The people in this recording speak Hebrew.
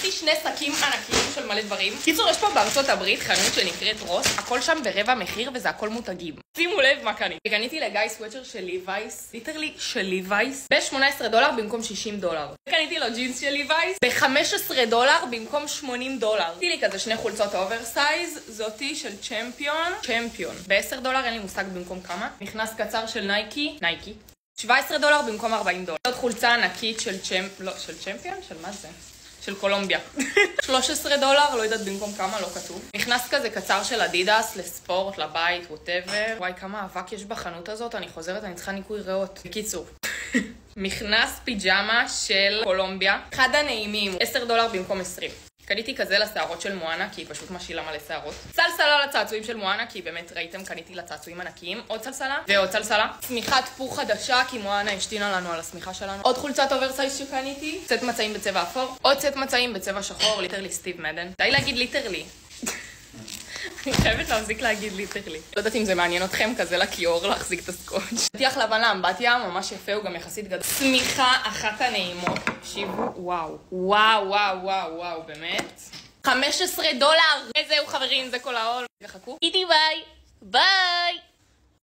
קניתי 2 שקים ענקיים של מלא דברים. קיצור, יש פה בארצות הברית חנות שנקראת רוס, הכל שם ברבע מחיר וזה הכל מותגים. שימו לב מה קניתי. קניתי לגיא סוויצ'ר של ליווייס, ליטרלי של ליווייס, ב$18 במקום $60. קניתי לו ג'ינס של ליווייס ב$15 במקום $80. קניתי לי כזה 2 חולצות אוברסייז, זאתי של צ'מפיון. ב$10 אין לי מושג במקום כמה. מכנס קצר של נייקי. $17 במקום $40. עוד חולצה ענקית של צ'מפיון? של מה זה? של קולומביה. $13, לא יודעת במקום כמה, לא כתוב. מכנס כזה קצר של אדידס, לספורט, לבית, whatever. וואי, כמה אבק יש בחנות הזאת, אני חוזרת, אני צריכה ניקוי ריאות. בקיצור. מכנס פיג'מה של קולומביה. אחד הנעימים, $10 במקום 20. קניתי כזה לשערות של מואנה, כי היא פשוט משילה מלא שערות. סלסלה לצעצועים של מואנה, כי באמת ראיתם, קניתי לצעצועים ענקיים. עוד סלסלה ועוד סלסלה. צמיחת פור חדשה, כי מואנה השתינה לנו על השמיכה שלנו. עוד חולצת אוברסייז שקניתי. סט מצעים בצבע אפור. עוד סט מצעים בצבע שחור, ליטרלי סטיב מדן. די להגיד ליטרלי. אני חייבת להחזיק להגיד ליטרלי. לא יודעת אם זה מעניין אתכם כזה לכיור להחזיק את הסקוץ'. שטיח לבן לאמבטיה, ממש יפה, הוא גם יחסית גדול. צמיחה אחת הנעימות. תקשיבו, וואו, באמת. $15. וזהו חברים, זה כל העול. וחכו. איתי ביי.